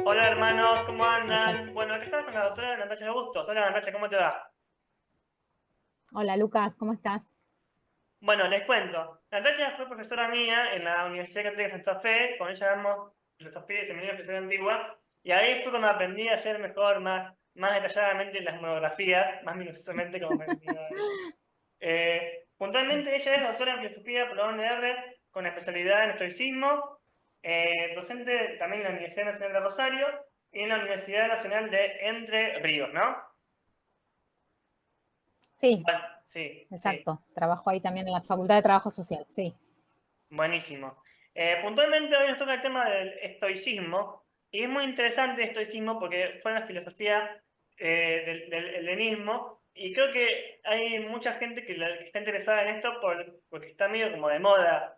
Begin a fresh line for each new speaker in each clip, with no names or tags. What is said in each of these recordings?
Hola hermanos, ¿cómo
Perfecto.
andan? Bueno, acá estamos con la doctora Natacha Bustos. Hola Natacha, ¿cómo te va?
Hola Lucas, ¿cómo estás?
Bueno, les cuento. Natacha fue profesora mía en la Universidad Católica de Santa Fe, con ella damos filosofía y seminario de filosofía antigua, y ahí fue cuando aprendí a hacer mejor, más detalladamente las monografías, más minuciosamente como me enseñaba ella. Puntualmente ella es doctora en filosofía por la UNR, con especialidad en estoicismo, docente también en la Universidad Nacional de Rosario y en la Universidad Nacional de Entre Ríos, ¿no?
Sí,
Bueno, sí, sí,
exacto. Trabajo ahí también en la Facultad de Trabajo Social, sí.
buenísimo. Puntualmente hoy nos toca el tema del estoicismo, y es muy interesante el estoicismo porque fue una filosofía del helenismo, y creo que hay mucha gente que está interesada en esto porque está medio como de moda,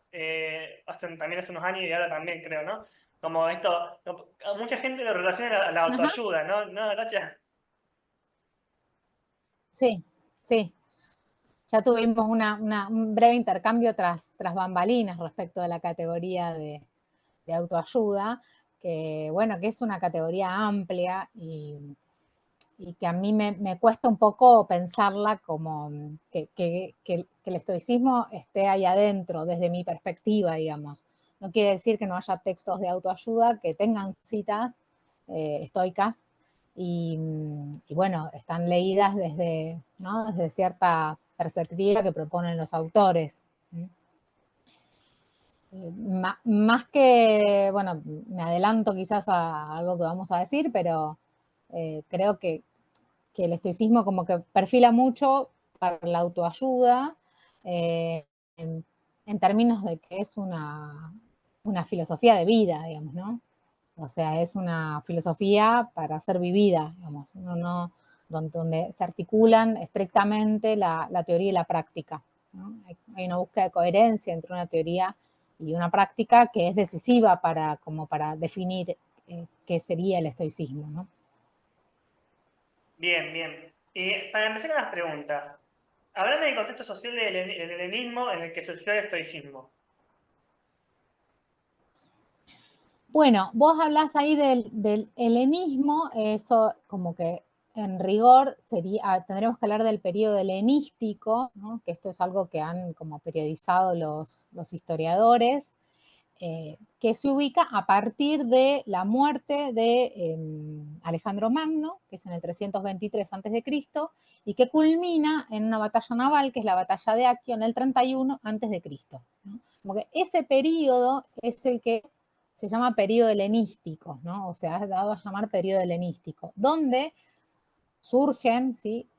también hace unos años y ahora también creo, ¿no? Como esto, mucha gente lo relaciona a la
Ajá,
autoayuda, ¿no? ¿No, Natacha?
sí, sí. Ya tuvimos un breve intercambio tras bambalinas respecto de la categoría de autoayuda, que bueno, que es una categoría amplia y que a mí me cuesta un poco pensarla como que el estoicismo esté ahí adentro, desde mi perspectiva, digamos. No quiere decir que no haya textos de autoayuda que tengan citas estoicas y bueno, están leídas desde, ¿no? Desde cierta perspectiva que proponen los autores. Más que, bueno, me adelanto quizás a algo que vamos a decir, pero creo que el estoicismo como que perfila mucho para la autoayuda eh, en, en, términos de que es una filosofía de vida, digamos, ¿no? O sea, es una filosofía para ser vivida, digamos, donde se articulan estrictamente la teoría y la práctica, ¿no? Hay una búsqueda de coherencia entre una teoría y una práctica que es decisiva como para definir qué sería el estoicismo, ¿no?
Bien, bien. Y para empezar con las preguntas, háblame del contexto social del helenismo en el que surgió el estoicismo.
Bueno, vos hablás ahí del helenismo, eso como que en rigor sería, tendremos que hablar del periodo helenístico, ¿no? Que esto es algo que han como periodizado los historiadores, que se ubica a partir de la muerte de Alejandro Magno, que es en el 323 a.C., y que culmina en una batalla naval, que es la batalla de Accio, en el 31 a.C., ¿no? Como que ese periodo es el que se llama periodo helenístico, ¿no? O sea, ha dado a llamar periodo helenístico, donde surgen, ¿sí?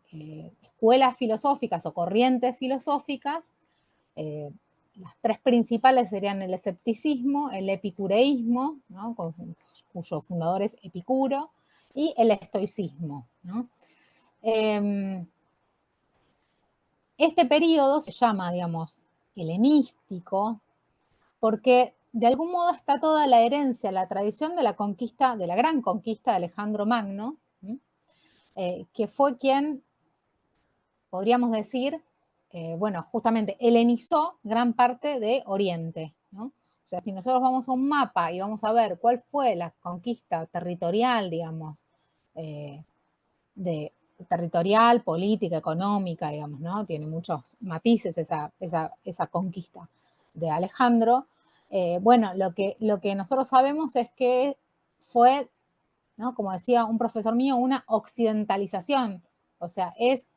Escuelas filosóficas o corrientes filosóficas. Las tres principales serían el escepticismo, el epicureísmo, ¿no? Cuyo fundador es Epicuro, y el estoicismo, ¿no? Este periodo se llama, digamos, helenístico, porque de algún modo está toda la herencia, la tradición de la conquista, de la gran conquista de Alejandro Magno, que fue quien, podríamos decir, bueno, justamente helenizó gran parte de Oriente, ¿no? O sea, si nosotros vamos a un mapa y vamos a ver cuál fue la conquista territorial, digamos, eh, de territorial, política, económica, digamos, ¿no? Tiene muchos matices esa conquista de Alejandro. Bueno, lo que nosotros sabemos es que fue, ¿no? Como decía un profesor mío, una occidentalización, o sea, es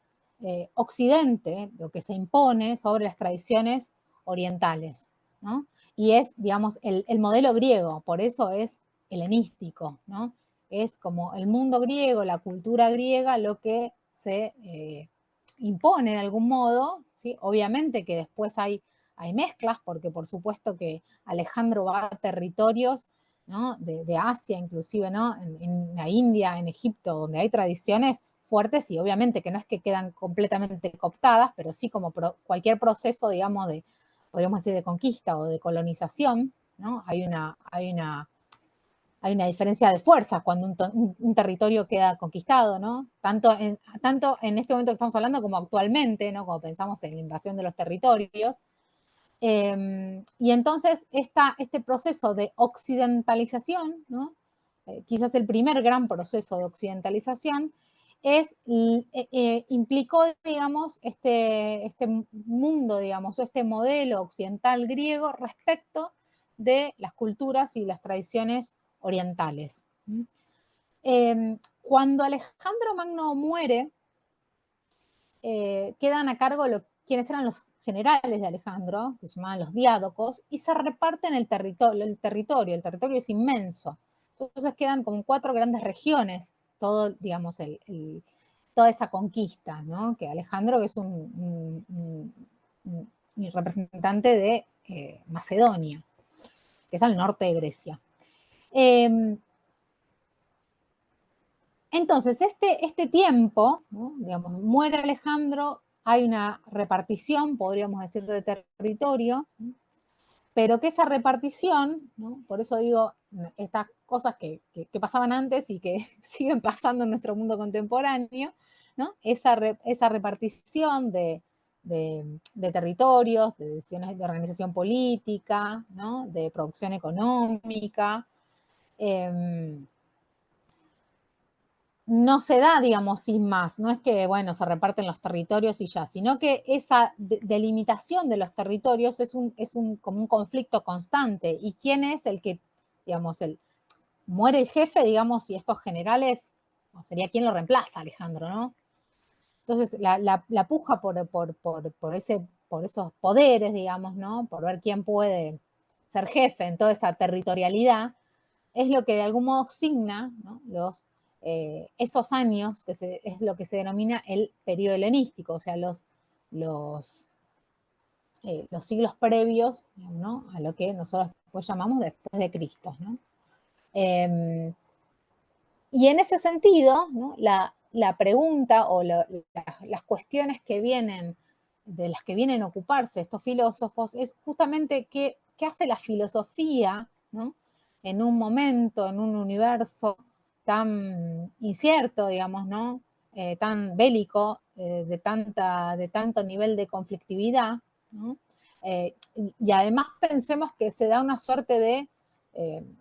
Occidente lo que se impone sobre las tradiciones orientales, ¿no? Y es, digamos, el modelo griego, por eso es helenístico, ¿no? Es como el mundo griego, la cultura griega, lo que se impone de algún modo, ¿sí? Obviamente que después hay mezclas, porque por supuesto que Alejandro va a territorios, ¿no? de Asia, inclusive, ¿no? En la India, en Egipto, donde hay tradiciones fuertes y obviamente que no es que quedan completamente cooptadas, pero sí como cualquier proceso, digamos, podríamos decir, de conquista o de colonización, ¿no? Hay una diferencia de fuerzas cuando un territorio queda conquistado, ¿no? Tanto en este momento que estamos hablando como actualmente, ¿no? Como pensamos en la invasión de los territorios. Y entonces este proceso de occidentalización, ¿no? quizás el primer gran proceso de occidentalización, implicó, digamos, este mundo, digamos, o este modelo occidental griego respecto de las culturas y las tradiciones orientales. Cuando Alejandro Magno muere, quedan a cargo quienes eran los generales de Alejandro, que se llamaban los diádocos, y se reparten el territorio. El territorio es inmenso. Entonces quedan como 4 grandes regiones, todo, digamos, toda esa conquista, ¿no? Que Alejandro, que es un representante de Macedonia, que es al norte de Grecia. Entonces, este tiempo, ¿no? Digamos, muere Alejandro, hay una repartición, podríamos decir, de territorio, ¿no? Pero que esa repartición, ¿no? Por eso digo, estas cosas que pasaban antes y que siguen pasando en nuestro mundo contemporáneo, ¿no? Esa repartición de territorios, de decisiones de organización política, ¿no? De producción económica, no se da, digamos, sin más. No es que, bueno, se reparten los territorios y ya, sino que esa delimitación de los territorios es como un conflicto constante. ¿Y quién es el que, digamos, muere el jefe, digamos, y estos generales, no, sería quién lo reemplaza, Alejandro, ¿no? Entonces, la puja por esos poderes, digamos, ¿no? Por ver quién puede ser jefe en toda esa territorialidad, es lo que de algún modo signa, ¿no? Esos años, es lo que se denomina el periodo helenístico, o sea, los siglos previos, ¿no? A lo que nosotros después llamamos después de Cristo, ¿no? Y en ese sentido, ¿no? La pregunta o las cuestiones de las que vienen a ocuparse estos filósofos, es justamente qué hace la filosofía, ¿no? En un momento, en un universo tan incierto, digamos, ¿no? Tan bélico, de tanto nivel de conflictividad, ¿no? Y además pensemos que se da una suerte de,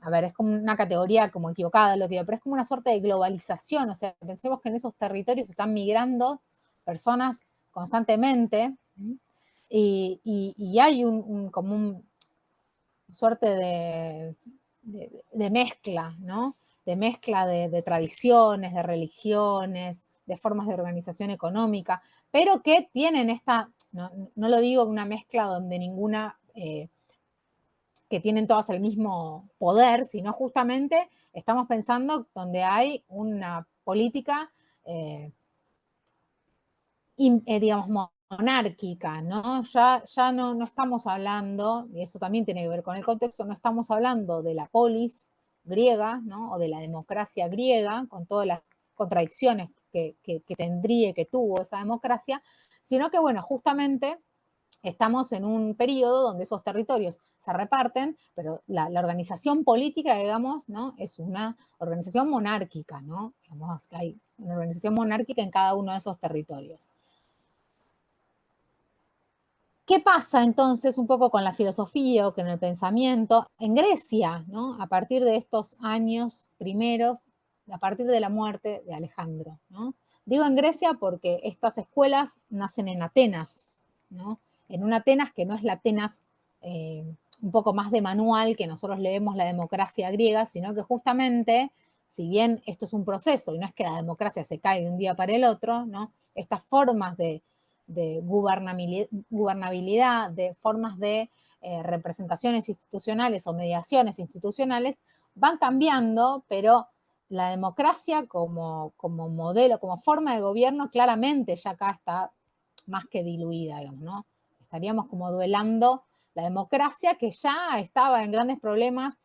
a ver, es como una categoría como equivocada lo que digo, pero es como una suerte de globalización, o sea, pensemos que en esos territorios están migrando personas constantemente, y hay como una suerte de mezcla, ¿no? De mezcla de tradiciones, de religiones, de formas de organización económica, pero que tienen no lo digo una mezcla donde ninguna, que tienen todas el mismo poder, sino justamente estamos pensando donde hay una política, digamos, monárquica, ¿no? Ya no estamos hablando, y eso también tiene que ver con el contexto, no estamos hablando de la polis griega, ¿no? O de la democracia griega, con todas las contradicciones que tendría y que tuvo esa democracia, sino que, bueno, justamente estamos en un periodo donde esos territorios se reparten, pero la organización política, digamos, ¿no? Es una organización monárquica, ¿no? Digamos, hay una organización monárquica en cada uno de esos territorios. ¿Qué pasa entonces un poco con la filosofía o con el pensamiento? En Grecia, ¿no? A partir de estos años primeros, a partir de la muerte de Alejandro, ¿no? Digo en Grecia porque estas escuelas nacen en Atenas, ¿no? En una Atenas que no es la Atenas un poco más de manual que nosotros leemos la democracia griega, sino que justamente, si bien esto es un proceso y no es que la democracia se cae de un día para el otro, ¿no? Estas formas de gubernabilidad, de formas de representaciones institucionales o mediaciones institucionales, van cambiando, pero la democracia como modelo, como forma de gobierno, claramente ya acá está más que diluida, digamos, ¿no? Estaríamos como duelando la democracia que ya estaba en grandes problemas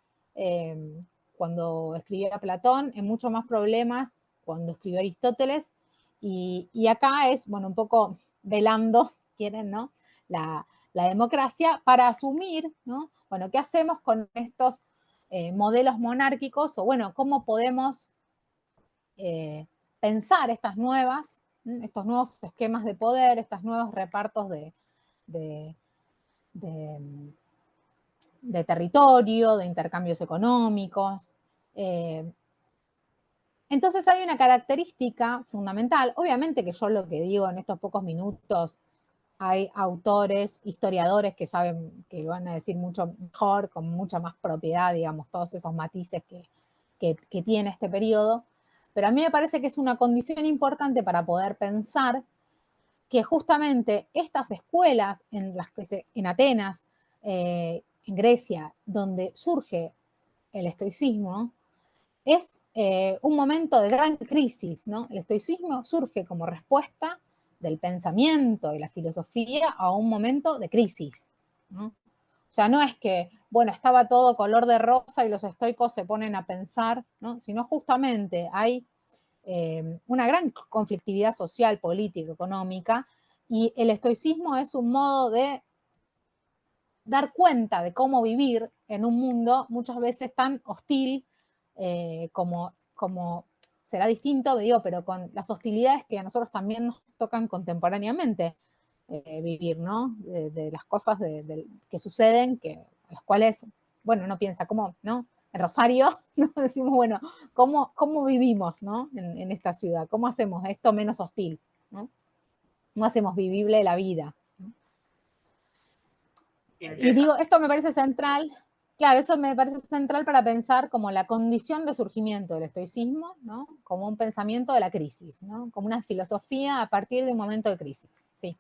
cuando escribía Platón, en muchos más problemas cuando escribió Aristóteles, y acá es, bueno, un poco velando, si quieren, ¿no? La democracia para asumir, ¿no? Bueno, ¿qué hacemos con estos modelos monárquicos? O bueno, ¿cómo podemos pensar estos nuevos esquemas de poder, estos nuevos repartos de, de, de territorio, de intercambios económicos? Entonces hay una característica fundamental, obviamente que yo lo que digo en estos pocos minutos, hay autores, historiadores que saben, que lo van a decir mucho mejor, con mucha más propiedad, digamos, todos esos matices que tiene este periodo, pero a mí me parece que es una condición importante para poder pensar que justamente estas escuelas en las que en Atenas, en Grecia, donde surge el estoicismo, es un momento de gran crisis, ¿no? El estoicismo surge como respuesta del pensamiento y la filosofía a un momento de crisis, ¿no? O sea, no es que, bueno, estaba todo color de rosa y los estoicos se ponen a pensar, ¿no? Sino justamente hay una gran conflictividad social, política, económica, y el estoicismo es un modo de dar cuenta de cómo vivir en un mundo muchas veces tan hostil como será distinto, digo, pero con las hostilidades que a nosotros también nos tocan contemporáneamente vivir, ¿no? De las cosas que suceden, las cuales, bueno, uno piensa, ¿cómo, no? En Rosario, ¿no? Decimos, bueno, ¿cómo vivimos, ¿no? En esta ciudad, ¿cómo hacemos esto menos hostil, ¿no? ¿Cómo hacemos vivible la vida? Y digo,
Interesante.
esto me parece central, claro, eso me parece central para pensar como la condición de surgimiento del estoicismo, ¿no? Como un pensamiento de la crisis, ¿no? Como una filosofía a partir de un momento de crisis, sí.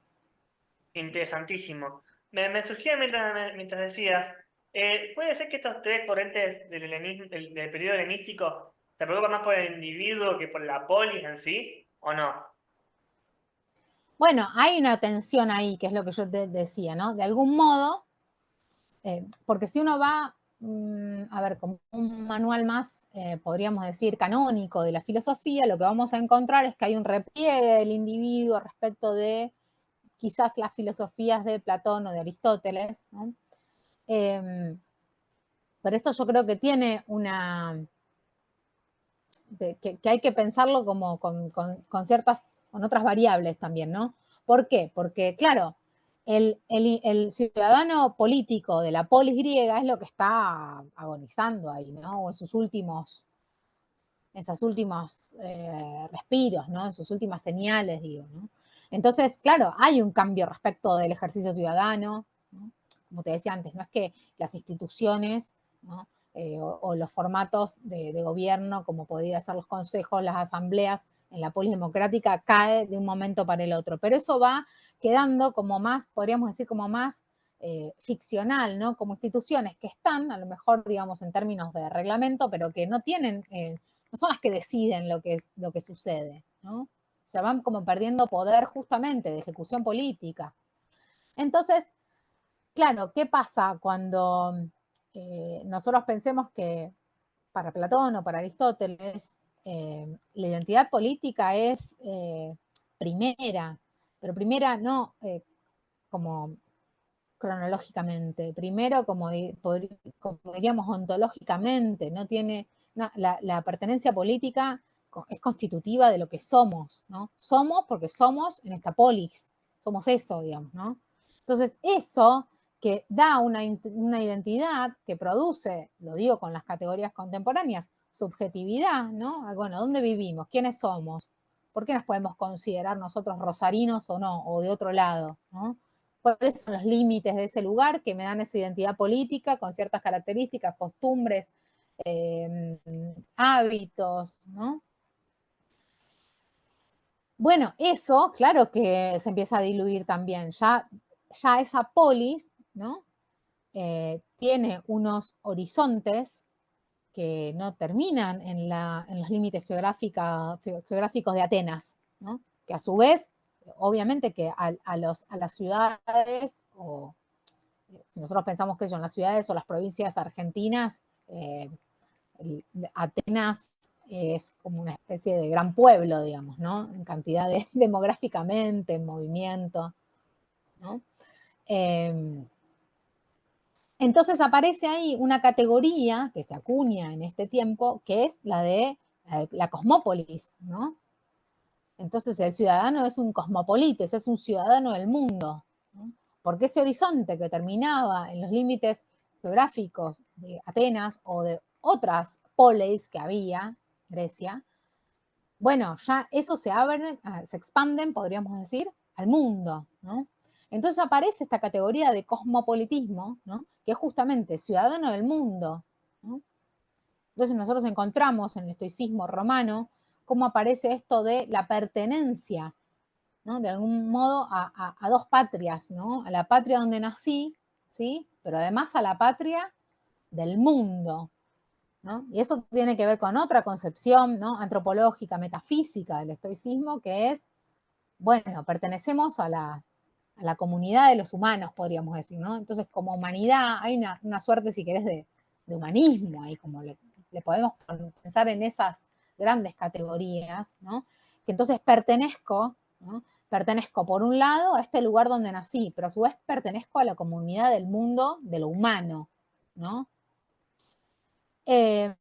Interesantísimo. Me surgía mientras decías, ¿puede ser que estos tres corrientes del periodo helenístico se preocupan más por el individuo que por la polis en sí? ¿O no?
Bueno, hay una tensión ahí, que es lo que yo te decía, ¿no? De algún modo, porque si uno va, a ver, como un manual más, podríamos decir, canónico de la filosofía, lo que vamos a encontrar es que hay un repliegue del individuo respecto de quizás las filosofías de Platón o de Aristóteles, ¿no? Pero esto yo creo que tiene que hay que pensarlo como con otras variables también, ¿no? ¿Por qué? Porque, claro, el ciudadano político de la polis griega es lo que está agonizando ahí, ¿no? O esos últimos respiros, ¿no? En sus últimas señales, digo, ¿no? Entonces, claro, hay un cambio respecto del ejercicio ciudadano, ¿no? Como te decía antes, no es que las instituciones, ¿no? O los formatos de gobierno, como podrían ser los consejos, las asambleas en la polis democrática, cae de un momento para el otro. Pero eso va quedando como más, podríamos decir, como más ficcional, ¿no? Como instituciones que están, a lo mejor, digamos, en términos de reglamento, pero que no tienen no son las que deciden lo que sucede, ¿no? Se van como perdiendo poder justamente de ejecución política. Entonces, claro, ¿qué pasa cuando nosotros pensemos que para Platón o para Aristóteles la identidad política es primera, pero primera no como cronológicamente, primero como diríamos ontológicamente, no tiene, no, la pertenencia política es constitutiva de lo que somos, ¿no? Somos porque somos en esta polis, somos eso, digamos, ¿no? Entonces, eso que da una identidad que produce, lo digo con las categorías contemporáneas, subjetividad, ¿no? Bueno, ¿dónde vivimos? ¿Quiénes somos? ¿Por qué nos podemos considerar nosotros rosarinos o no? O de otro lado, ¿no? ¿Cuáles son los límites de ese lugar que me dan esa identidad política con ciertas características, costumbres, hábitos, ¿no? Bueno, eso, claro que se empieza a diluir también. Ya esa polis, ¿no? Tiene unos horizontes que no terminan en los límites geográficos de Atenas, ¿no? Que a su vez, obviamente que a las ciudades o si nosotros pensamos que eso en las ciudades o las provincias argentinas, eh, Atenas es como una especie de gran pueblo, digamos, ¿no? En cantidad demográficamente, en movimiento, ¿no? Eh, entonces aparece ahí una categoría que se acuña en este tiempo, que es la de la cosmópolis, ¿no? Entonces el ciudadano es un cosmopolites, es un ciudadano del mundo, ¿no? Porque ese horizonte que terminaba en los límites geográficos de Atenas o de otras poleis que había, Grecia, bueno, ya eso se abre, se expanden, podríamos decir, al mundo, ¿no? Entonces aparece esta categoría de cosmopolitismo, ¿no? Que es justamente ciudadano del mundo, ¿no? Entonces nosotros encontramos en el estoicismo romano cómo aparece esto de la pertenencia, ¿no? De algún modo a dos patrias, ¿no? A la patria donde nací, ¿sí? Pero además a la patria del mundo, ¿no? Y eso tiene que ver con otra concepción, ¿no? Antropológica, metafísica del estoicismo, que es, bueno, pertenecemos a la comunidad de los humanos, podríamos decir, ¿no? Entonces, como humanidad, hay una suerte, si querés, de humanismo ahí, como le podemos pensar en esas grandes categorías, ¿no? Que entonces pertenezco, ¿no? Pertenezco, por un lado, a este lugar donde nací, pero a su vez pertenezco a la comunidad del mundo, de lo humano, ¿no? Y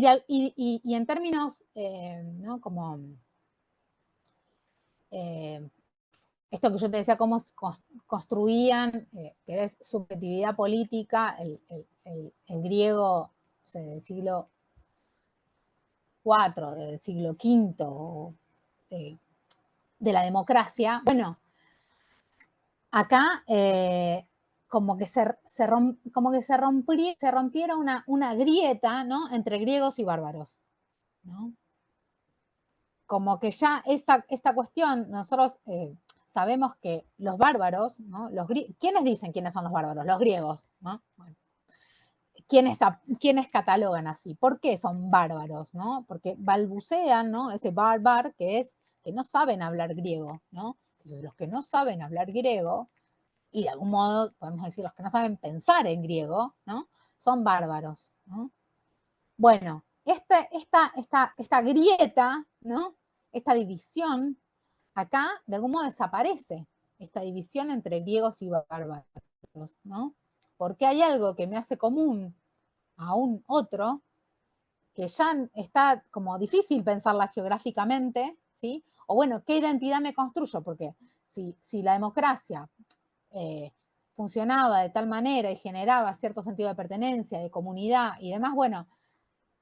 en términos, ¿no? Como esto que yo te decía, cómo construían, que es subjetividad política, el griego, o sea, del siglo IV, del siglo V, de la democracia. Bueno, acá como que se rompiera una grieta, ¿no? Entre griegos y bárbaros, ¿no? Como que ya esta cuestión, nosotros sabemos que los bárbaros, ¿no? ¿Quiénes dicen quiénes son los bárbaros? Los griegos, ¿no? Bueno, ¿quiénes catalogan así? ¿Por qué son bárbaros, no? Porque balbucean, ¿no? Ese barbar que es que no saben hablar griego, ¿no? Entonces, los que no saben hablar griego, y de algún modo podemos decir los que no saben pensar en griego, ¿no? Son bárbaros, ¿no? Bueno, esta grieta, ¿no? Esta división, acá de algún modo desaparece, esta división entre griegos y bárbaros, ¿no? Porque hay algo que me hace común a un otro, que ya está como difícil pensarla geográficamente, ¿sí? O bueno, ¿qué identidad me construyo? Porque si la democracia eh, funcionaba de tal manera y generaba cierto sentido de pertenencia, de comunidad y demás, bueno,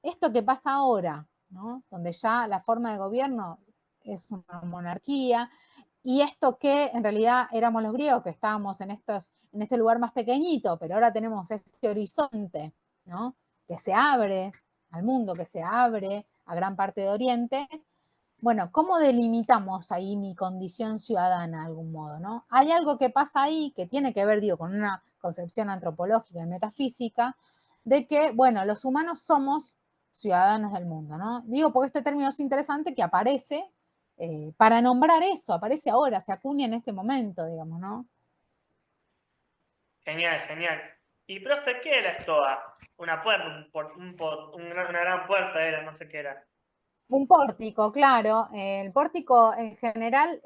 esto que pasa ahora, ¿no? Donde ya la forma de gobierno es una monarquía, y esto que en realidad éramos los griegos, que estábamos en este lugar más pequeñito, pero ahora tenemos este horizonte, ¿no? Que se abre al mundo, que se abre a gran parte de Oriente. Bueno, ¿cómo delimitamos ahí mi condición ciudadana de algún modo, no? Hay algo que pasa ahí que tiene que ver, digo, con una concepción antropológica y metafísica de que, bueno, los humanos somos ciudadanos del mundo, ¿no? Digo porque este término es interesante que aparece para nombrar eso, aparece ahora, se acuña en este momento, digamos, ¿no?
Genial, genial. Y profe, ¿qué era estoa? Una puerta, una gran puerta era, no sé qué era.
Un pórtico, claro. El pórtico en general,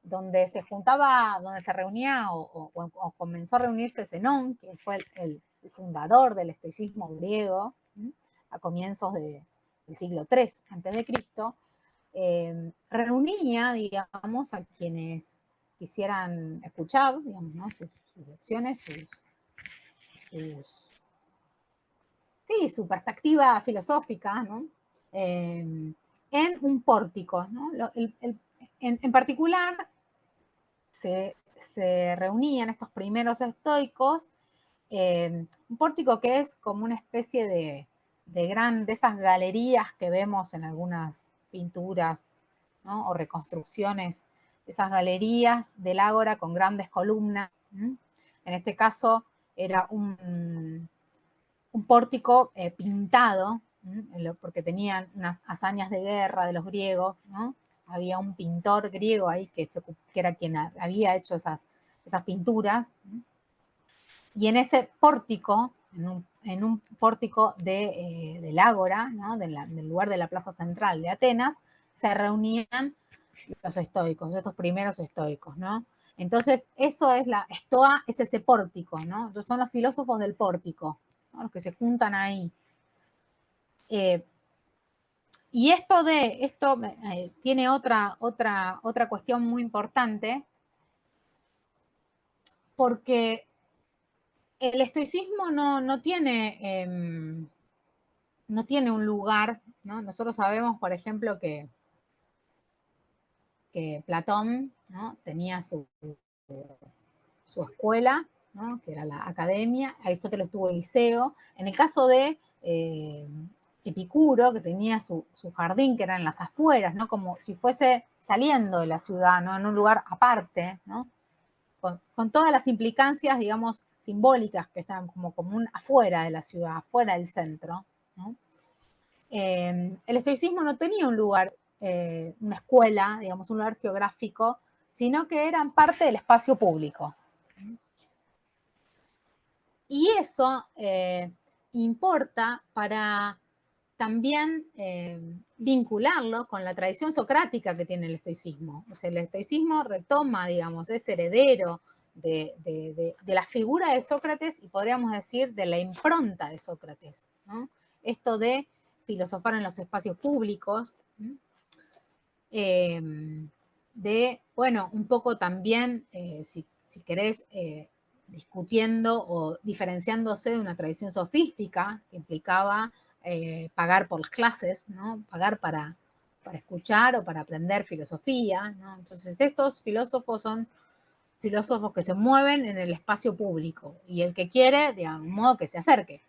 donde se juntaba, donde se reunía o comenzó a reunirse Zenón, que fue el fundador del estoicismo griego, a comienzos del siglo III antes de Cristo, reunía, digamos, a quienes quisieran escuchar, digamos, ¿no? sus lecciones, sus, sí, su perspectiva filosófica, ¿no? En un pórtico, ¿no? En particular, se reunían estos primeros estoicos, un pórtico que es como una especie de esas galerías que vemos en algunas pinturas, ¿no? O reconstrucciones, esas galerías del ágora con grandes columnas. En este caso era un pórtico pintado, porque tenían unas hazañas de guerra de los griegos, ¿no? Había un pintor griego ahí que era quien había hecho esas pinturas, ¿no? Y en ese pórtico, en un pórtico del ágora, ¿no? Del lugar de la plaza central de Atenas, se reunían los estoicos, estos primeros estoicos, ¿no? Entonces, eso es la estoa, es ese pórtico, ¿no? Entonces, son los filósofos del pórtico, ¿no? Los que se juntan ahí. Y esto tiene otra cuestión muy importante, porque el estoicismo no tiene no tiene un lugar, ¿no? Nosotros sabemos, por ejemplo, que Platón, ¿no?, tenía su escuela, ¿no?, que era la academia, Aristóteles tuvo el liceo. En el caso de Epicuro, que tenía su jardín, que era en las afueras, ¿no?, como si fuese saliendo de la ciudad, ¿no?, en un lugar aparte, ¿no?, con todas las implicancias, digamos, simbólicas que están como afuera de la ciudad, afuera del centro, ¿no? El estoicismo no tenía un lugar, una escuela, digamos, un lugar geográfico, sino que eran parte del espacio público. Y eso importa para también vincularlo con la tradición socrática que tiene el estoicismo. O sea, el estoicismo retoma, digamos, es heredero de la figura de Sócrates y podríamos decir de la impronta de Sócrates, ¿no? Esto de filosofar en los espacios públicos, de, bueno, un poco también, si querés, discutiendo o diferenciándose de una tradición sofística que implicaba pagar por las clases, ¿no?, pagar para escuchar o para aprender filosofía, ¿no? Entonces estos filósofos son filósofos que se mueven en el espacio público y el que quiere, de algún modo, que se acerque.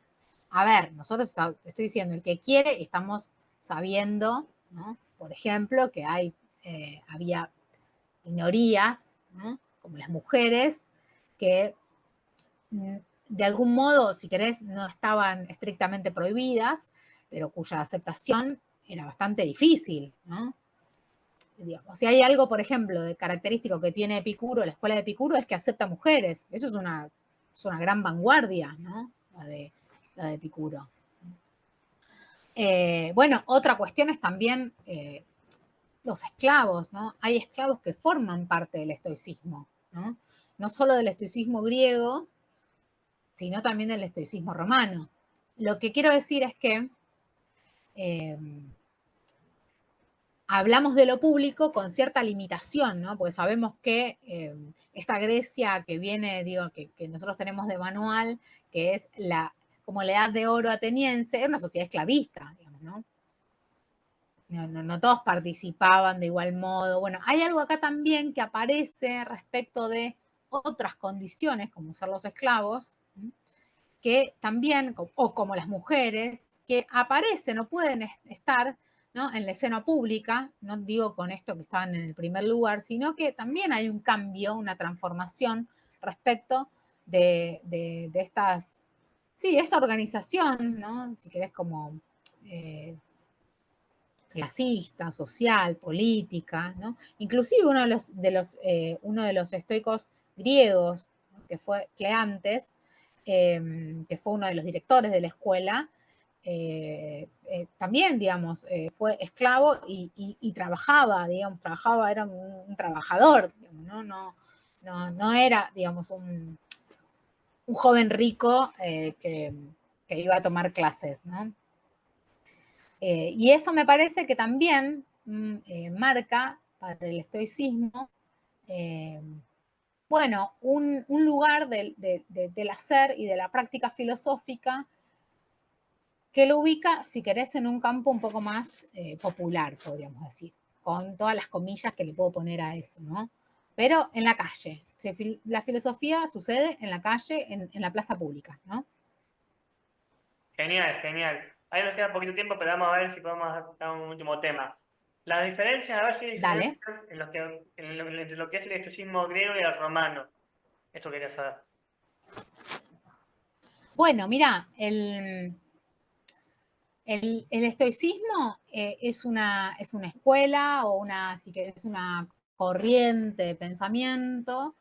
A ver, nosotros estoy diciendo, el que quiere, estamos sabiendo, ¿no?, por ejemplo, que había minorías, ¿no?, como las mujeres, que de algún modo, si querés, no estaban estrictamente prohibidas, pero cuya aceptación era bastante difícil, ¿no? Digamos, si hay algo, por ejemplo, de característico que tiene Epicuro, la escuela de Epicuro, es que acepta mujeres. Eso es una gran vanguardia, ¿no?, la de Epicuro. Bueno, otra cuestión es también los esclavos, ¿no? Hay esclavos que forman parte del estoicismo, ¿no? No solo del estoicismo griego, sino también del estoicismo romano. Lo que quiero decir es que hablamos de lo público con cierta limitación, ¿no? Porque sabemos que esta Grecia que viene, digo, que nosotros tenemos de manual, que es como la edad de oro ateniense, era una sociedad esclavista, digamos, ¿no? No todos participaban de igual modo. Bueno, hay algo acá también que aparece respecto de otras condiciones, como ser los esclavos, que también, o como las mujeres, que aparecen o pueden estar, ¿no?, en la escena pública, no digo con esto que estaban en el primer lugar, sino que también hay un cambio, una transformación respecto de estas, sí, esta organización, ¿no?, si querés, como clasista, social, política, ¿no? Inclusive uno de los estoicos griegos, ¿no?, que fue Cleantes, que fue uno de los directores de la escuela, también, digamos, fue esclavo y trabajaba, digamos, era un trabajador, digamos, no era, digamos, un joven rico que iba a tomar clases, ¿no? Y eso me parece que también marca para el estoicismo, bueno, un lugar del hacer y de la práctica filosófica que lo ubica, si querés, en un campo un poco más popular, podríamos decir, con todas las comillas que le puedo poner a eso, ¿no? Pero en la calle. La filosofía sucede en la calle, en la plaza pública, ¿no?
Genial, genial. Ahí nos queda poquito tiempo, pero vamos a ver si podemos dar un último tema. Las diferencias, a ver si hay
Dale.
diferencias entre lo que es el estoicismo griego y el romano. Eso quería saber.
Bueno, mira, el estoicismo es una escuela o si querés, una corriente de pensamiento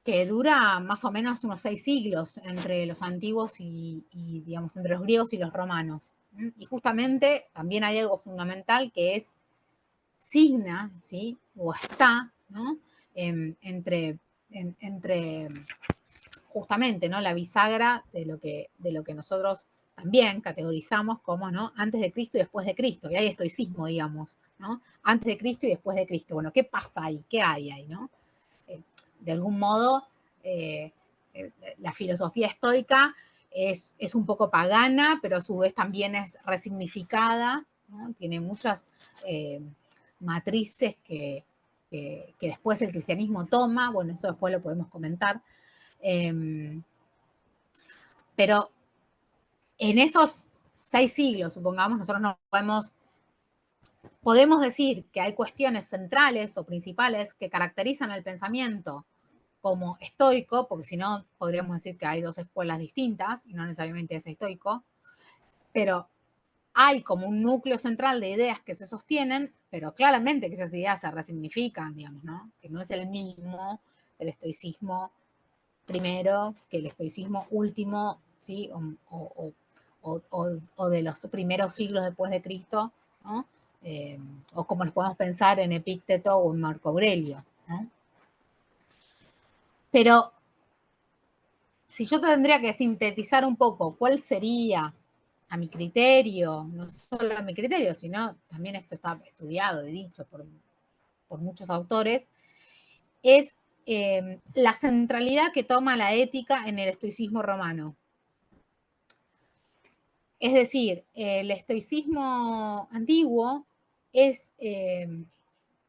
que dura más o menos unos 6 siglos entre los antiguos y, digamos, entre los griegos y los romanos. Y justamente también hay algo fundamental que es signa, ¿sí?, o está, ¿no?, entre justamente, ¿no?, la bisagra de lo que nosotros también categorizamos como, ¿no?, antes de Cristo y después de Cristo. Y hay estoicismo, digamos, ¿no? Antes de Cristo y después de Cristo. Bueno, ¿qué pasa ahí? ¿Qué hay ahí, no? De algún modo, la filosofía estoica es un poco pagana, pero a su vez también es resignificada, ¿no? Tiene muchas matrices que después el cristianismo toma, bueno, eso después lo podemos comentar. Pero en esos 6 siglos, supongamos, nosotros no podemos decir que hay cuestiones centrales o principales que caracterizan al pensamiento como estoico, porque si no podríamos decir que hay 2 escuelas distintas y no necesariamente es estoico, pero hay como un núcleo central de ideas que se sostienen, pero claramente que esas ideas se resignifican, digamos, ¿no? Que no es el mismo el estoicismo primero que el estoicismo último, ¿sí? O de los primeros siglos después de Cristo, ¿no? O como los podemos pensar en Epícteto o en Marco Aurelio, ¿no? Pero si yo tendría que sintetizar un poco cuál sería, a mi criterio, no solo a mi criterio, sino también esto está estudiado y dicho por muchos autores, es la centralidad que toma la ética en el estoicismo romano. Es decir, el estoicismo antiguo es,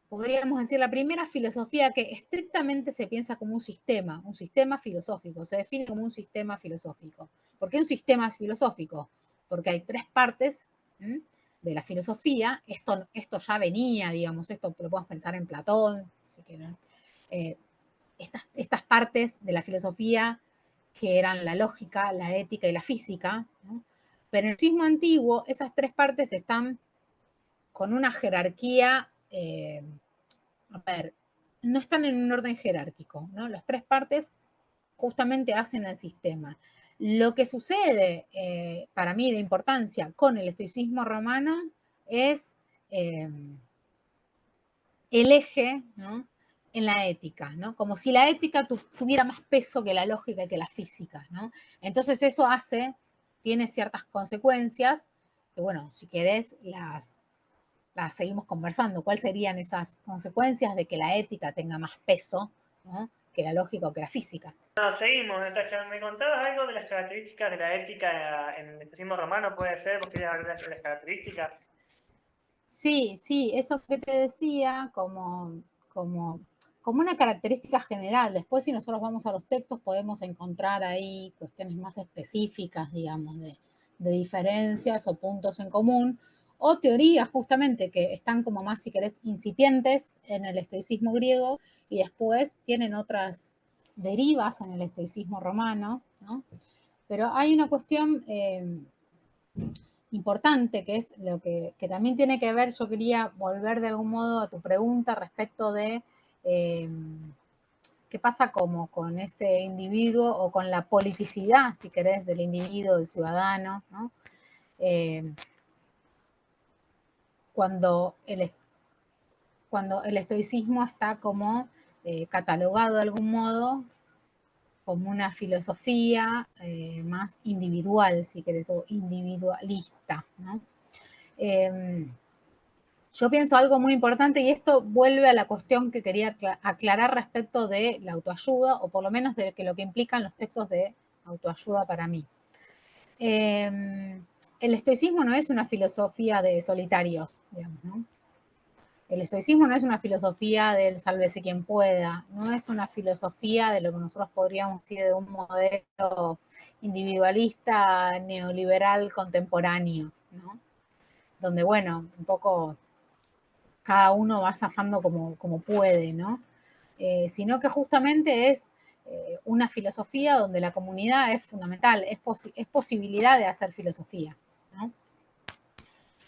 podríamos decir, la primera filosofía que estrictamente se piensa como un sistema filosófico, se define como un sistema filosófico. ¿Por qué un sistema es filosófico? Porque hay 3 partes de la filosofía. Esto ya venía, digamos, esto lo podemos pensar en Platón, si quieren. Estas partes de la filosofía que eran la lógica, la ética y la física, ¿no? Pero en el sismo antiguo esas 3 partes están con una jerarquía, a ver, no están en un orden jerárquico, ¿no? Las 3 partes justamente hacen el sistema. Lo que sucede, para mí, de importancia con el estoicismo romano es el eje, ¿no? En la ética, ¿no? Como si la ética tuviera más peso que la lógica y que la física, ¿no? Entonces eso tiene ciertas consecuencias, que bueno, si querés las seguimos conversando. ¿Cuáles serían esas consecuencias de que la ética tenga más peso, ¿no? Que la lógica o que la física?
No, seguimos, Natalia. ¿Me contabas algo de las características de la ética en el estoicismo romano? ¿Puede ser? ¿Vos querías hablar de las características?
Sí, sí, eso que te decía como, como una característica general. Después, si nosotros vamos a los textos, podemos encontrar ahí cuestiones más específicas, digamos, de diferencias o puntos en común, o teorías justamente que están como más, si querés, incipientes en el estoicismo griego y después tienen otras derivas en el estoicismo romano, ¿no? Pero hay una cuestión importante, que es lo que también tiene que ver, yo quería volver de algún modo a tu pregunta respecto de qué pasa como con ese individuo o con la politicidad, si querés, del individuo, del ciudadano, ¿no? Eh, cuando, el, cuando el estoicismo está como catalogado de algún modo como una filosofía más individual, si querés, o individualista, ¿no? Yo pienso algo muy importante y esto vuelve a la cuestión que quería aclarar respecto de la autoayuda, o por lo menos de lo que implican los textos de autoayuda para mí. El estoicismo no es una filosofía de solitarios, digamos, ¿no? El estoicismo no es una filosofía del sálvese quien pueda, no es una filosofía de lo que nosotros podríamos decir de un modelo individualista neoliberal contemporáneo, ¿no? Donde, bueno, un poco cada uno va zafando como puede, ¿no? Sino que justamente es una filosofía donde la comunidad es fundamental, es posibilidad de hacer filosofía, ¿no?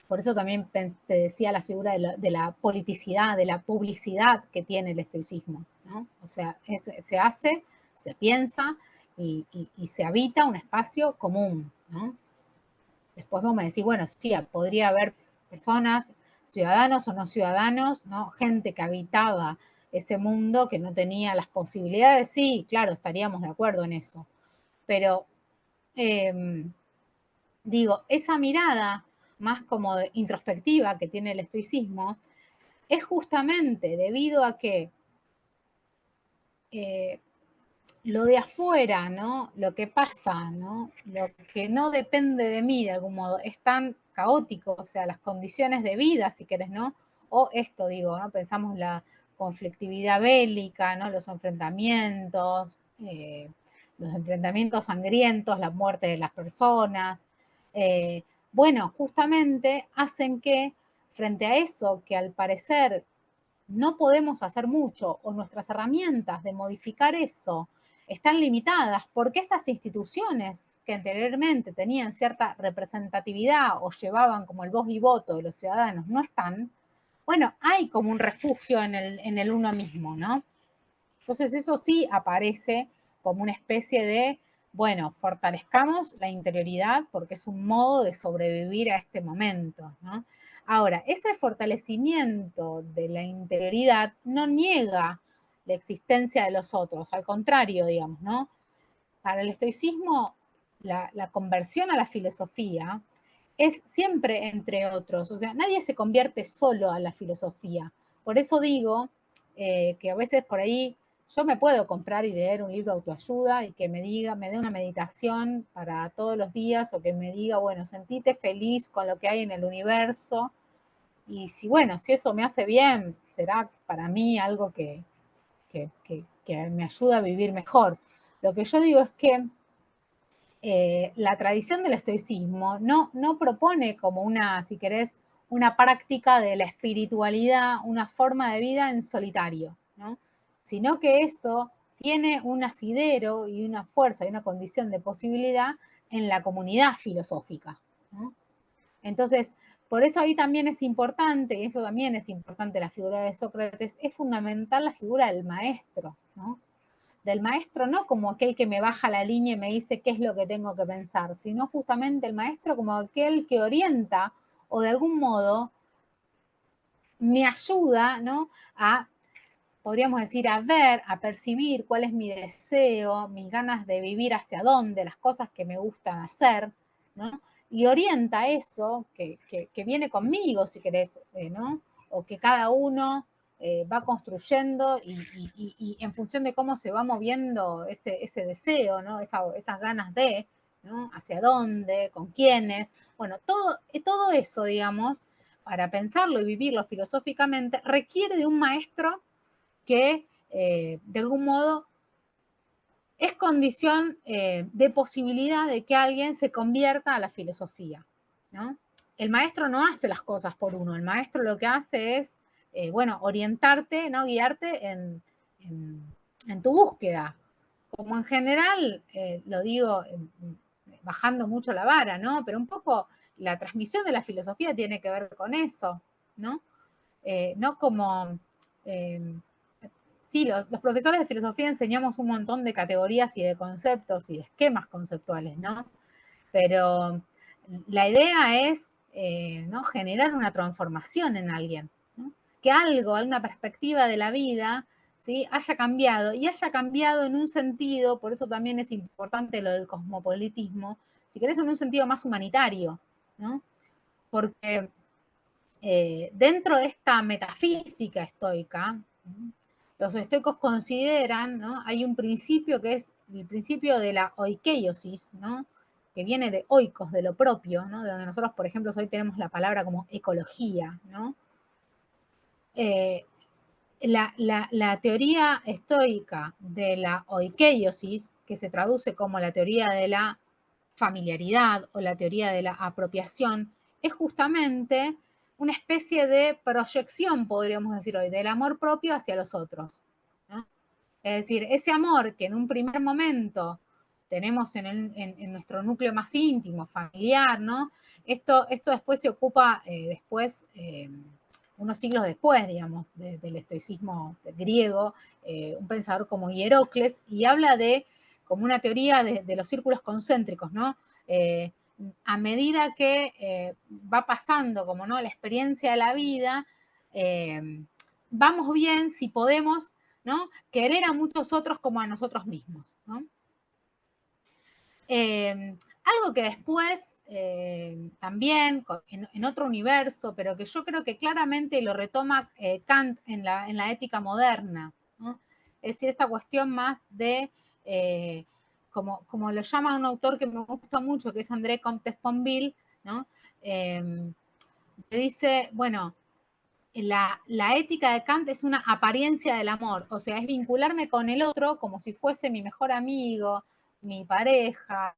Por eso también te decía la figura de la politicidad, de la publicidad que tiene el estoicismo, ¿no? O sea, se hace, se piensa y se habita un espacio común, ¿no? Después vos me decís, bueno, sí, podría haber personas, ciudadanos o no ciudadanos, ¿no? Gente que habitaba ese mundo que no tenía las posibilidades, sí, claro, estaríamos de acuerdo en eso. Pero, digo, esa mirada más como introspectiva que tiene el estoicismo es justamente debido a que lo de afuera, ¿no? Lo que pasa, ¿no? Lo que no depende de mí de algún modo, es tan caótico, o sea, las condiciones de vida, si querés, ¿no? O esto, digo, ¿no? Pensamos la conflictividad bélica, ¿no? Los enfrentamientos sangrientos, la muerte de las personas. Bueno, justamente hacen que, frente a eso, que al parecer no podemos hacer mucho o nuestras herramientas de modificar eso están limitadas porque esas instituciones que anteriormente tenían cierta representatividad o llevaban como el voz y voto de los ciudadanos no están, bueno, hay como un refugio en el uno mismo, ¿no? Entonces eso sí aparece como una especie de, bueno, fortalezcamos la interioridad porque es un modo de sobrevivir a este momento, ¿no? Ahora, ese fortalecimiento de la interioridad no niega la existencia de los otros, al contrario, digamos, ¿no? Para el estoicismo, la conversión a la filosofía es siempre entre otros, o sea, nadie se convierte solo a la filosofía. Por eso digo que a veces por ahí yo me puedo comprar y leer un libro de autoayuda y que me diga, me dé una meditación para todos los días o que me diga, bueno, sentite feliz con lo que hay en el universo. Y si, bueno, si eso me hace bien, será para mí algo que me ayuda a vivir mejor. Lo que yo digo es que la tradición del estoicismo no propone como una, si querés, una práctica de la espiritualidad, una forma de vida en solitario, ¿no? Sino que eso tiene un asidero y una fuerza y una condición de posibilidad en la comunidad filosófica, ¿no? Entonces, por eso ahí también es importante, y eso también es importante la figura de Sócrates, es fundamental la figura del maestro, ¿no? Del maestro no como aquel que me baja la línea y me dice qué es lo que tengo que pensar, sino justamente el maestro como aquel que orienta o de algún modo me ayuda, ¿no? A, podríamos decir, a ver, a percibir cuál es mi deseo, mis ganas de vivir hacia dónde, las cosas que me gustan hacer, ¿no? Y orienta eso que viene conmigo, si querés, ¿no? O que cada uno va construyendo y en función de cómo se va moviendo ese deseo, ¿no? Esas ganas de, ¿no? Hacia dónde, con quiénes. Bueno, todo eso, digamos, para pensarlo y vivirlo filosóficamente, requiere de un maestro que de algún modo es condición de posibilidad de que alguien se convierta a la filosofía, ¿no? El maestro no hace las cosas por uno, el maestro lo que hace es, bueno, orientarte, ¿no? Guiarte en tu búsqueda. Como en general, lo digo bajando mucho la vara, ¿no? Pero un poco la transmisión de la filosofía tiene que ver con eso, ¿no? No como sí, los profesores de filosofía enseñamos un montón de categorías y de conceptos y de esquemas conceptuales, ¿no? Pero la idea es ¿no? generar una transformación en alguien, ¿no? Que algo, alguna perspectiva de la vida, ¿sí? haya cambiado y haya cambiado en un sentido, por eso también es importante lo del cosmopolitismo, si querés, en un sentido más humanitario, ¿no? Porque dentro de esta metafísica estoica, los estoicos consideran, ¿no? Hay un principio que es el principio de la oikeiosis, ¿no? Que viene de oikos, de lo propio, ¿no? De donde nosotros, por ejemplo, hoy tenemos la palabra como ecología, ¿no? Eh, la teoría estoica de la oikeiosis, que se traduce como la teoría de la familiaridad o la teoría de la apropiación, es justamente una especie de proyección, podríamos decir hoy, del amor propio hacia los otros, ¿no? Es decir, ese amor que en un primer momento tenemos en nuestro núcleo más íntimo, familiar, ¿no? Esto después se ocupa, unos siglos después, digamos, del estoicismo griego, un pensador como Hierocles, y habla de como una teoría de los círculos concéntricos, ¿no? A medida que va pasando, como no, la experiencia de la vida, vamos bien si podemos, ¿no? Querer a muchos otros como a nosotros mismos, ¿no? Algo que después también en otro universo, pero que yo creo que claramente lo retoma Kant en la ética moderna, ¿no? Es decir, esta cuestión más de como lo llama un autor que me gusta mucho, que es André Comte-Sponville, ¿no? Que dice, bueno, la ética de Kant es una apariencia del amor, o sea, es vincularme con el otro como si fuese mi mejor amigo, mi pareja,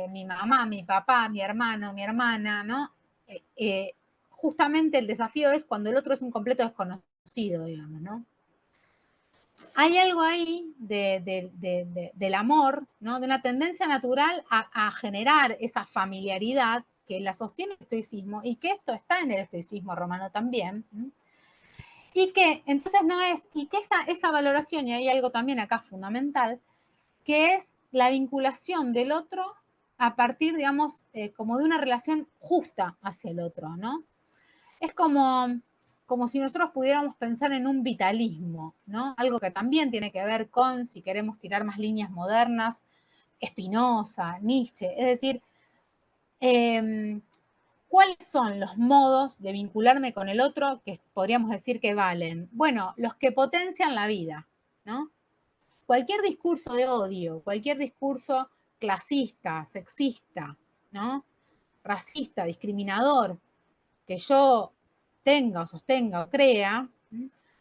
mi mamá, mi papá, mi hermano, mi hermana, ¿no? Justamente el desafío es cuando el otro es un completo desconocido, digamos, ¿no? Hay algo ahí del amor, ¿no? De una tendencia natural a generar esa familiaridad que la sostiene el estoicismo y que esto está en el estoicismo romano también. Y que entonces no es, y que esa valoración, y hay algo también acá fundamental, que es la vinculación del otro a partir, digamos, como de una relación justa hacia el otro, ¿no? Es como si nosotros pudiéramos pensar en un vitalismo, ¿no? Algo que también tiene que ver con, si queremos tirar más líneas modernas, Spinoza, Nietzsche, es decir, ¿cuáles son los modos de vincularme con el otro que podríamos decir que valen? Bueno, los que potencian la vida, ¿no? Cualquier discurso de odio, cualquier discurso clasista, sexista, ¿no? Racista, discriminador, que yo tenga o sostenga o crea,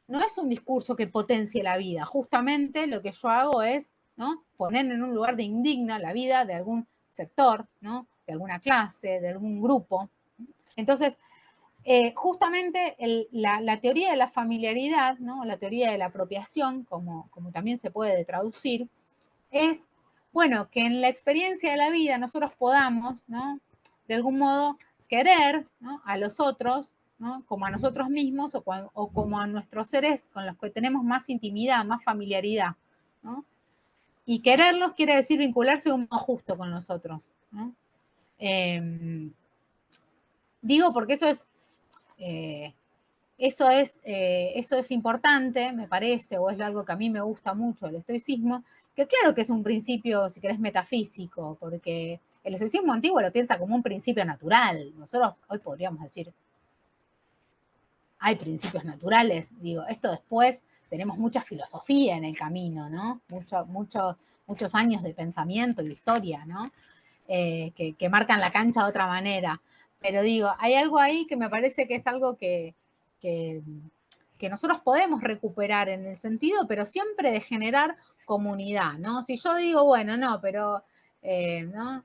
no es un discurso que potencie la vida. Justamente lo que yo hago es, ¿no?, poner en un lugar de indigna la vida de algún sector, ¿no?, de alguna clase, de algún grupo. Entonces, justamente la teoría de la familiaridad, ¿no?, la teoría de la apropiación, como también se puede traducir, es, bueno, que en la experiencia de la vida nosotros podamos, ¿no?, de algún modo querer, ¿no?, a los otros, ¿no?, como a nosotros mismos o como a nuestros seres con los que tenemos más intimidad, más familiaridad, ¿no? Y quererlos quiere decir vincularse de un modo justo con nosotros, ¿no? Digo porque eh, eso es importante, me parece, o es algo que a mí me gusta mucho el estoicismo, que claro que es un principio, si querés, metafísico, porque el estoicismo antiguo lo piensa como un principio natural. Nosotros hoy podríamos decir, hay principios naturales, digo, esto después tenemos mucha filosofía en el camino, ¿no? Muchos años de pensamiento y de historia, ¿no? Que marcan la cancha de otra manera. Pero digo, hay algo ahí que me parece que es algo que, que nosotros podemos recuperar en el sentido, pero siempre de generar comunidad, ¿no? Si yo digo, bueno, no, pero, ¿no?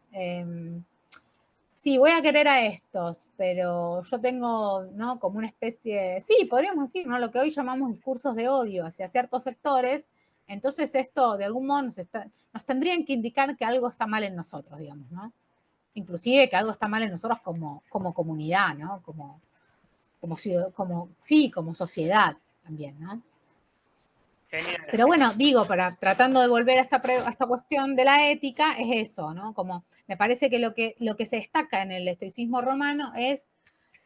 Sí, voy a querer a estos, pero yo tengo, ¿no?, como una especie, sí, podríamos decir, ¿no?, lo que hoy llamamos discursos de odio hacia ciertos sectores, entonces esto de algún modo nos tendrían que indicar que algo está mal en nosotros, digamos, ¿no? Inclusive que algo está mal en nosotros como comunidad, ¿no? Como sociedad también, ¿no?
Genial,
Pero
genial.
bueno, digo, tratando de volver a esta cuestión de la ética, es eso, ¿no? Como me parece que lo que se destaca en el estoicismo romano es,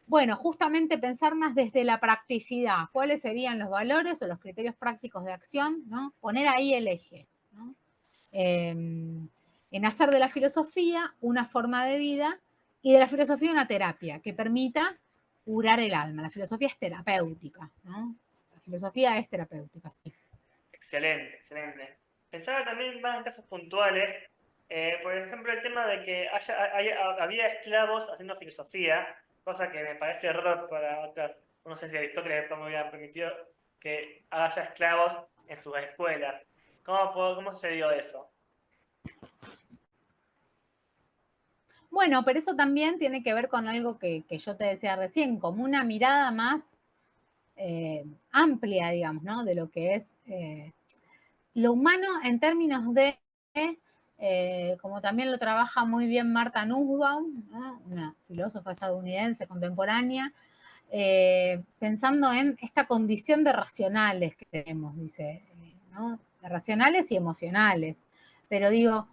bueno, justamente pensar más desde la practicidad, cuáles serían los valores o los criterios prácticos de acción, ¿no? Poner ahí el eje, ¿no? En hacer de la filosofía una forma de vida y de la filosofía una terapia que permita curar el alma. La filosofía es terapéutica, ¿no? La filosofía es terapéutica, sí.
Excelente, excelente. Pensaba también más en casos puntuales, por ejemplo, el tema de que había esclavos haciendo filosofía, cosa que me parece raro para otras, no sé si Aristóteles me hubiera permitido que haya esclavos en sus escuelas. ¿Cómo se dio eso?
Bueno, pero eso también tiene que ver con algo que yo te decía recién, como una mirada más amplia, digamos, ¿no? De lo que es lo humano en términos de, como también lo trabaja muy bien Martha Nussbaum, ¿no?, una filósofa estadounidense contemporánea, pensando en esta condición de racionales que tenemos, dice, ¿no?, de racionales y emocionales. Pero digo,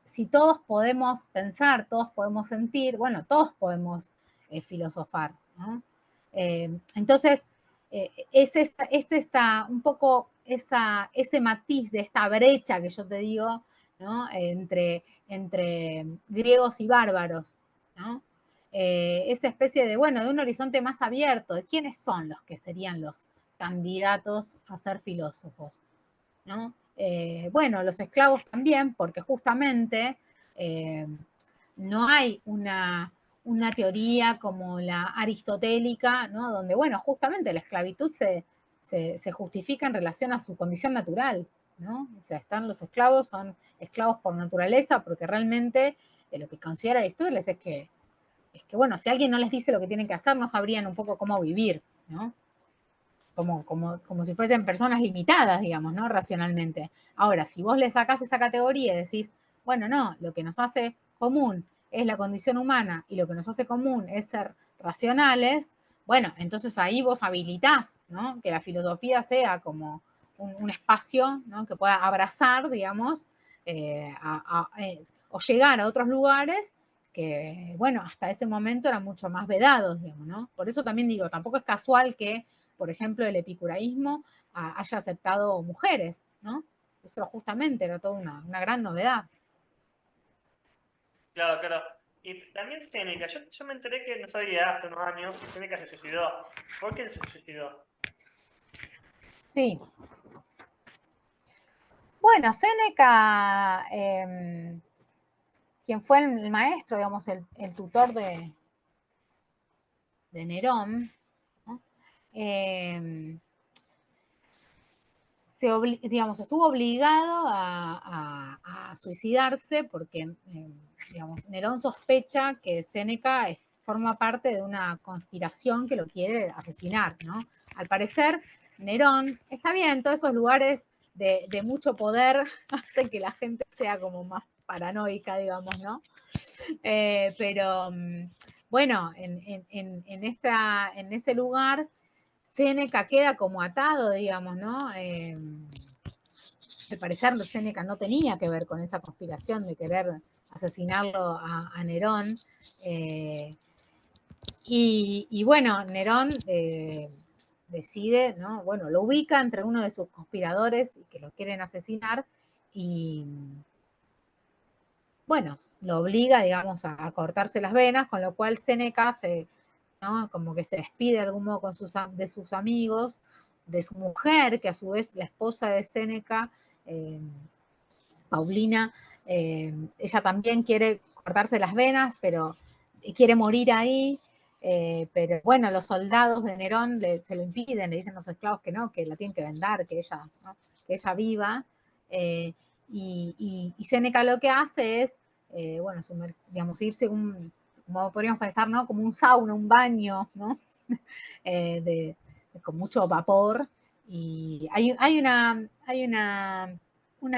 si todos podemos pensar, todos podemos sentir, bueno, todos podemos filosofar, ¿no? Entonces, un poco ese matiz de esta brecha que yo te digo, ¿no?, entre griegos y bárbaros, ¿no? Esa especie de, bueno, de un horizonte más abierto, de quiénes son los que serían los candidatos a ser filósofos, ¿no? bueno, los esclavos también, porque justamente no hay una teoría como la aristotélica, ¿no? Donde, bueno, justamente la esclavitud se justifica en relación a su condición natural, ¿no? O sea, están los esclavos, son esclavos por naturaleza, porque realmente lo que considera Aristóteles bueno, si alguien no les dice lo que tienen que hacer, no sabrían un poco cómo vivir, ¿no? Como si fuesen personas limitadas, digamos, ¿no? Racionalmente. Ahora, si vos le sacás esa categoría y decís, bueno, no, lo que nos hace común es la condición humana y lo que nos hace común es ser racionales, bueno, entonces ahí vos habilitás, ¿no? Que la filosofía sea como un espacio, ¿no? Que pueda abrazar, digamos, o llegar a otros lugares que, bueno, hasta ese momento eran mucho más vedados, digamos, ¿no? Por eso también digo, tampoco es casual que, por ejemplo, el epicureísmo haya aceptado mujeres, ¿no? Eso justamente era toda una gran novedad.
Claro, claro. Y también Séneca, yo me enteré que no sabía hace unos años que Séneca se suicidó. ¿Por qué se suicidó?
Sí. Bueno, Séneca, quien fue el maestro, digamos, el tutor de Nerón, ¿no? Digamos, estuvo obligado a suicidarse porque, digamos, Nerón sospecha que Séneca forma parte de una conspiración que lo quiere asesinar, ¿no? Al parecer, Nerón, está bien, todos esos lugares de mucho poder hacen que la gente sea como más paranoica, digamos, ¿no? Pero bueno, en ese lugar Séneca queda como atado, digamos, ¿no? Al parecer Séneca no tenía que ver con esa conspiración de querer asesinarlo a Nerón. Y bueno, Nerón decide, ¿no? Bueno, lo ubica entre uno de sus conspiradores que lo quieren asesinar y, bueno, lo obliga, digamos, a cortarse las venas, con lo cual Séneca ¿no? Como que se despide de algún modo de sus amigos, de su mujer, que a su vez la esposa de Séneca, Paulina, ella también quiere cortarse las venas, pero quiere morir ahí. Pero bueno, los soldados de Nerón se lo impiden, le dicen a los esclavos que no, que la tienen que vendar, ¿no? Que ella viva. Y Séneca lo que hace es, bueno, digamos, irse como podríamos pensar, ¿no? Como un sauna, un baño, ¿no? de, con mucho vapor. Y hay una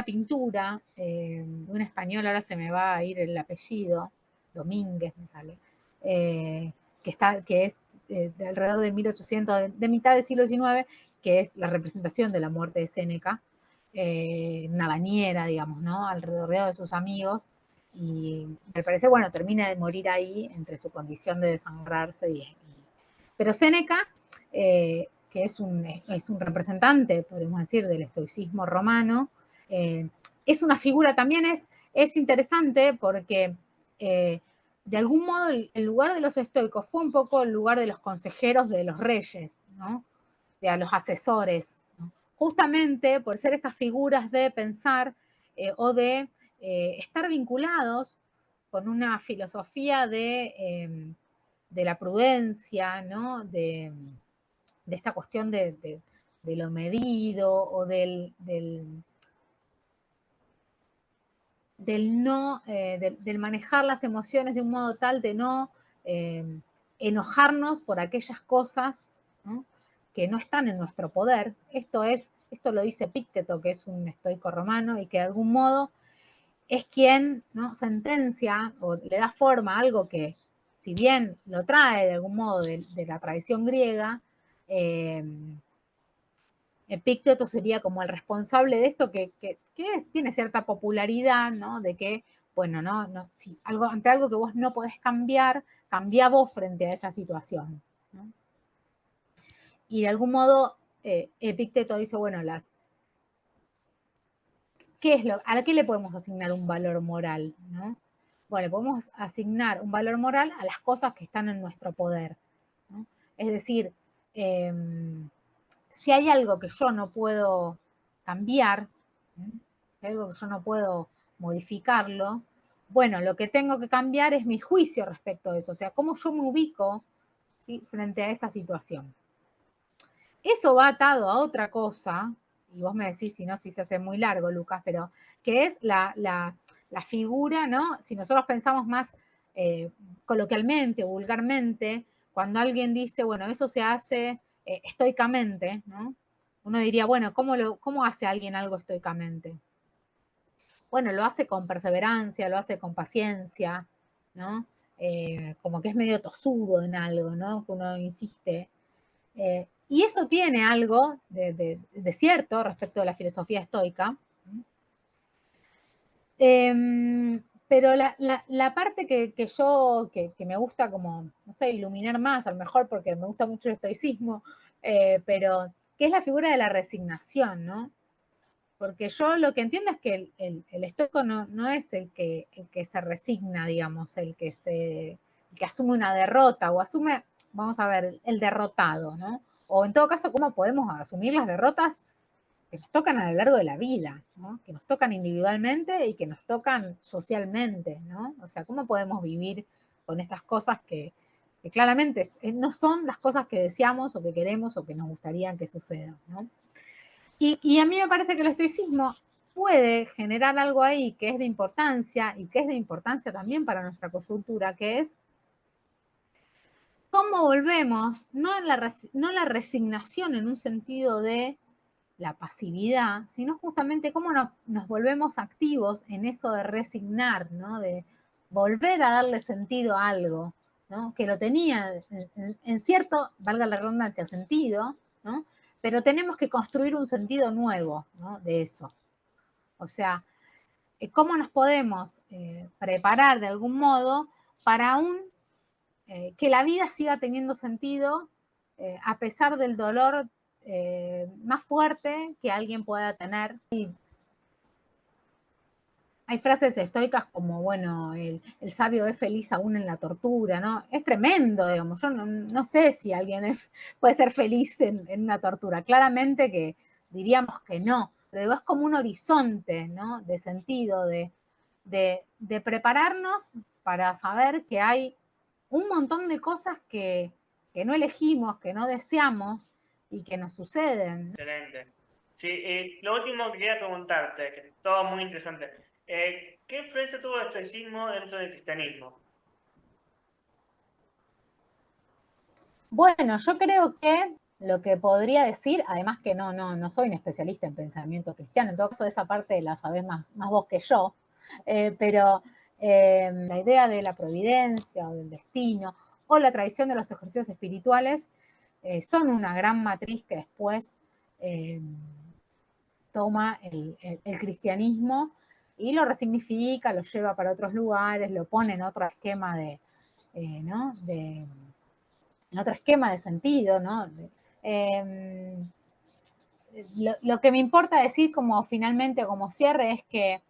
pintura de una española, ahora se me va a ir el apellido, Domínguez me sale, que es de alrededor de 1800, de mitad del siglo XIX, que es la representación de la muerte de Séneca, una bañera, digamos, ¿no? Alrededor de sus amigos, y al parecer, bueno, termina de morir ahí entre su condición de desangrarse. Pero Séneca, que es un representante, podemos decir, del estoicismo romano, es una figura también, es interesante porque de algún modo el lugar de los estoicos fue un poco el lugar de los consejeros de los reyes, ¿no? De los asesores, ¿no? Justamente por ser estas figuras de pensar o de estar vinculados con una filosofía de la prudencia, ¿no? De esta cuestión de lo medido o del manejar las emociones de un modo tal de no enojarnos por aquellas cosas, ¿no? Que no están en nuestro poder. Esto lo dice Epicteto, que es un estoico romano y que de algún modo es quien, ¿no? Sentencia o le da forma a algo que, si bien lo trae de algún modo de la tradición griega, eh, Epicteto sería como el responsable de esto que tiene cierta popularidad, ¿no? De que, bueno, si ante algo que vos no podés cambiar, cambia vos frente a esa situación, ¿no? Y de algún modo, Epicteto dice, bueno, ¿a qué le podemos asignar un valor moral, ¿no? Bueno, le podemos asignar un valor moral a las cosas que están en nuestro poder, ¿no? Es decir, si hay algo que yo no puedo cambiar, algo que yo no puedo modificarlo, bueno, lo que tengo que cambiar es mi juicio respecto a eso, o sea, cómo yo me ubico, ¿sí?, frente a esa situación. Eso va atado a otra cosa, y vos me decís si no, si se hace muy largo, Lucas, pero que es la figura, ¿no? Si nosotros pensamos más coloquialmente o vulgarmente, cuando alguien dice, bueno, eso se hace estoicamente, ¿no? Uno diría, bueno, ¿cómo hace alguien algo estoicamente? Bueno, lo hace con perseverancia, lo hace con paciencia, ¿no? Como que es medio tosudo en algo, ¿no? Que uno insiste. Y eso tiene algo de cierto respecto de la filosofía estoica. Pero la parte que yo, que me gusta como, no sé, iluminar más, a lo mejor porque me gusta mucho el estoicismo, pero que es la figura de la resignación, ¿no? Porque yo lo que entiendo es que el estoico no es el que se resigna, digamos, el que asume una derrota o asume, vamos a ver, el derrotado, ¿no? O en todo caso, ¿cómo podemos asumir las derrotas que nos tocan a lo largo de la vida, ¿no? Que nos tocan individualmente y que nos tocan socialmente, ¿no? O sea, ¿cómo podemos vivir con estas cosas que claramente no son las cosas que deseamos o que queremos o que nos gustaría que sucedan, ¿no? Y a mí me parece que el estoicismo puede generar algo ahí que es de importancia y que es de importancia también para nuestra coyuntura, que es cómo volvemos, no la resignación en un sentido de la pasividad, sino justamente cómo nos volvemos activos en eso de resignar, ¿no? De volver a darle sentido a algo, ¿no? Que lo tenía en cierto, valga la redundancia, sentido, ¿no? Pero tenemos que construir un sentido nuevo, ¿no?, de eso. O sea, cómo nos podemos preparar de algún modo para que la vida siga teniendo sentido a pesar del dolor más fuerte que alguien pueda tener. Hay frases estoicas como, bueno, el sabio es feliz aún en la tortura, ¿no? Es tremendo, digamos. Yo no sé si alguien puede ser feliz en una tortura. Claramente que diríamos que no, pero digo, es como un horizonte, ¿no? De sentido, de prepararnos para saber que hay un montón de cosas que no elegimos, que no deseamos y que nos suceden.
Excelente. Sí, lo último que quería preguntarte, que es todo muy interesante, ¿qué influencia tuvo el estoicismo dentro del cristianismo?
Bueno, yo creo que lo que podría decir, además que no soy un especialista en pensamiento cristiano, en todo caso esa parte la sabés más vos que yo, pero la idea de la providencia o del destino o la tradición de los ejercicios espirituales son una gran matriz que después toma el cristianismo y lo resignifica, lo lleva para otros lugares, lo pone en otro esquema ¿no? En otro esquema de sentido, ¿no? Eh, lo que me importa decir como finalmente, como cierre, es que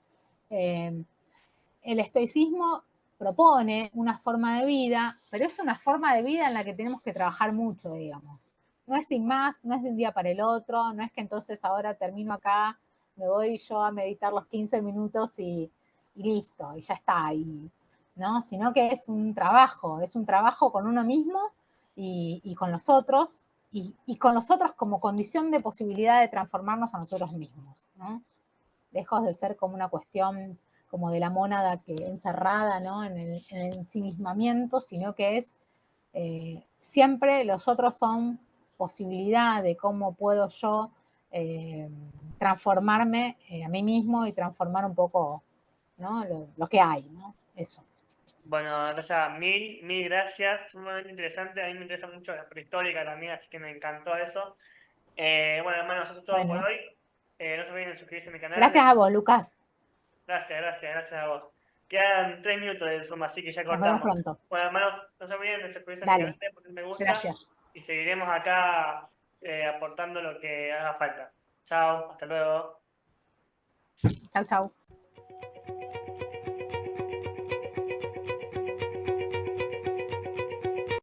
el estoicismo propone una forma de vida, pero es una forma de vida en la que tenemos que trabajar mucho, digamos. No es sin más, no es de un día para el otro, no es que entonces ahora termino acá, me voy yo a meditar los 15 minutos y listo, y ya está, ¿no? Sino que es un trabajo con uno mismo y con los otros, y con los otros como condición de posibilidad de transformarnos a nosotros mismos, ¿no? Lejos de ser como una cuestión como de la mónada que encerrada, ¿no?, en el ensimismamiento, sino que es siempre los otros son posibilidad de cómo puedo yo transformarme a mí mismo y transformar un poco, ¿no?, lo que hay, ¿no? Eso.
Bueno, Natalia, mil gracias, sumamente interesante. A mí me interesa mucho la prehistórica también, así que me encantó eso. Bueno, hermanos, eso es todo por
Bueno,
hoy. No se olviden de suscribirse a mi canal.
gracias a vos, Lucas.
Gracias a vos. Quedan 3 minutos de Zoom, así que ya
Nos vemos
cortamos.
pronto.
Bueno, hermanos, no se olviden de suscribirse a mi canal,
Dale,
poner me gusta
gracias.
y seguiremos acá aportando lo que haga falta. Chao, hasta luego.
Chau, chau.